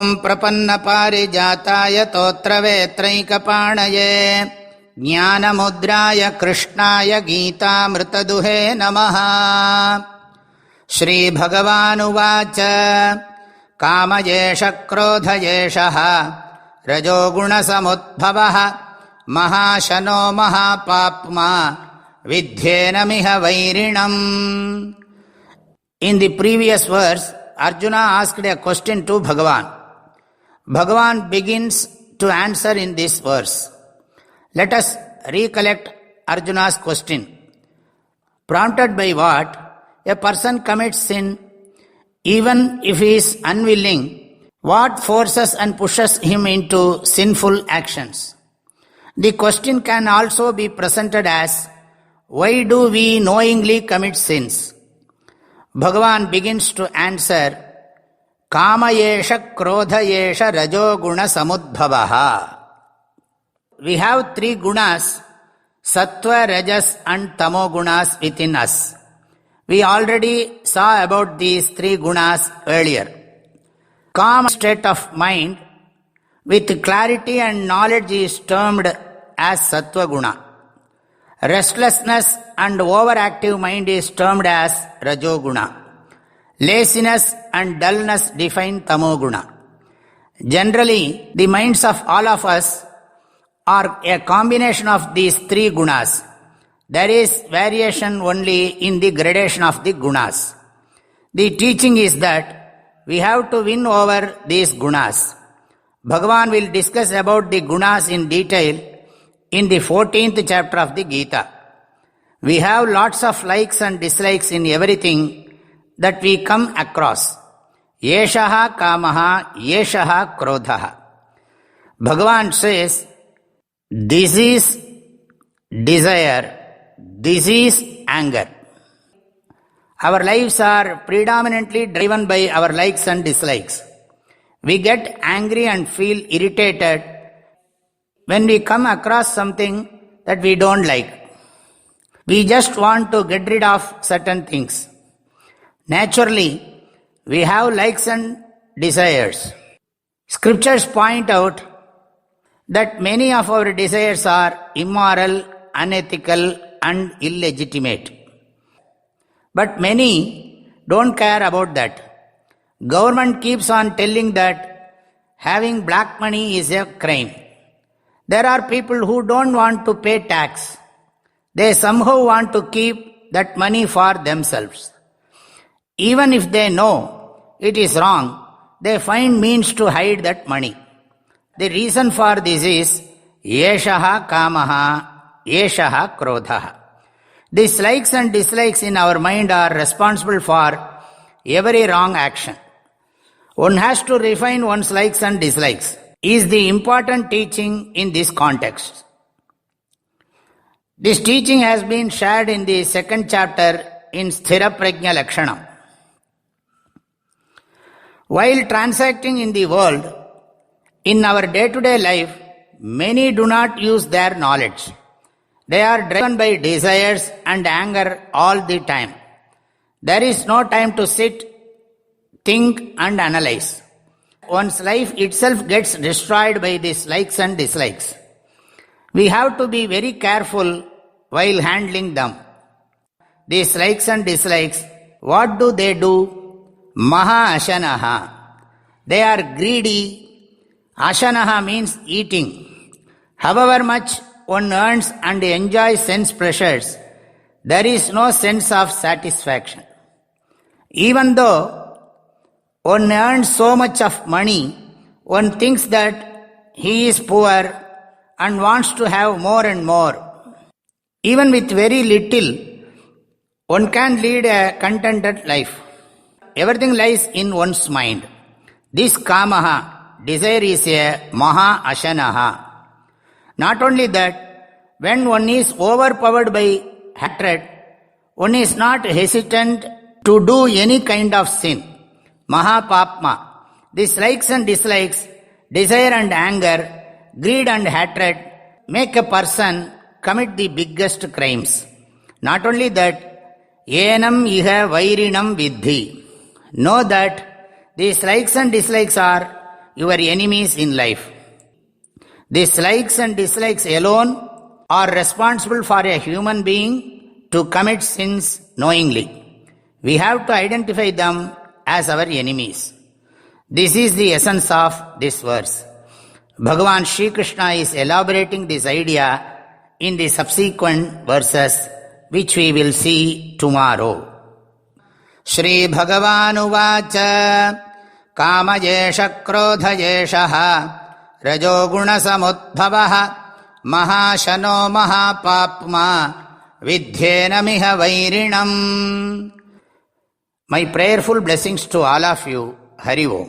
प्रपन्नपारिजाताय तोत्रवेत्रैकपाणये ज्ञानमुद्राय कृष्णाय गीतामृतदुहे नमः। श्रीभगवानुवाच कामयेष क्रोधयेषः रजोगुणसमुद्भवः महाशनो महापाप्मा विद्येनमिह वैरिणम्. In the previous verse, Arjuna asked a question to Bhagavan. Bhagavan begins to answer in this verse. Let us recollect Arjuna's question. Prompted by what? A person commits sin even if he is unwilling. What forces and pushes him into sinful actions? The question can also be presented as, why do we knowingly commit sins? Bhagavan begins to answer, Kama yesha krodha yesha rajo guna samudbhavaha. We have three gunas, sattva, rajas and tamo gunas within us. We already saw about these three gunas earlier. Calm state of mind with clarity and knowledge is termed as sattva guna. Restlessness and overactive mind is termed as rajoguna. Laziness and dullness define tamoguna. Generally, the minds of all of us are a combination of these three gunas. There is variation only in the gradation of the gunas. The teaching is that we have to win over these gunas. Bhagavan will discuss about the gunas in detail in the 14th chapter of the Gita. We have lots of likes and dislikes in everything that we come across. Yeshaha kamaha, yeshaha krodhaha. Bhagavan says, this is desire, this is anger. Our lives are predominantly driven by our likes and dislikes. We get angry and feel irritated when we come across something that we don't like. We just want to get rid of certain things. Naturally, we have likes and desires. Scriptures point out that many of our desires are immoral, unethical, and illegitimate. But many don't care about that. Government keeps on telling that having black money is a crime. There are people who don't want to pay tax. They somehow want to keep that money for themselves. Even if they know it is wrong, they find means to hide that money. The reason for this is yeshaha kamaha, yeshaha krodhaha. These likes and dislikes in our mind are responsible for every wrong action. One has to refine one's likes and dislikes is the important teaching in this context. This teaching has been shared in the second chapter in Sthira Prajna Lakshanam. While transacting in the world, in our day-to-day life, many do not use their knowledge. They are driven by desires and anger all the time. There is no time to sit, think and analyze. One's life itself gets destroyed by these likes and dislikes. We have to be very careful while handling them. These likes and dislikes, what do? Maha ashanaha. They are greedy. Ashanaha means eating. However much one earns and enjoys sense pleasures, there is no sense of satisfaction. Even though one earns so much of money, one thinks that he is poor and wants to have more and more. Even with very little, one can lead a contented life. Everything lies in one's mind. This kamaha, desire, is a maha ashanaha. Not only that, when one is overpowered by hatred, one is not hesitant to do any kind of sin. Mahapapma. These likes and dislikes, desire and anger, greed and hatred make a person commit the biggest crimes. Not only that, enam iha vairinam vidhi. Know that these likes and dislikes are your enemies in life. These likes and dislikes alone are responsible for a human being to commit sins knowingly. We have to identify them as our enemies. This is the essence of this verse. Bhagavan Sri Krishna is elaborating this idea in the subsequent verses, which we will see tomorrow. Shri Bhagavan Uvacha Kamayesha Krodhayesha Rajoguna Samudbhavaha Mahashano Mahapapma Vidhyena Miha Vairinam. My prayerful blessings to all of you. Hari Om.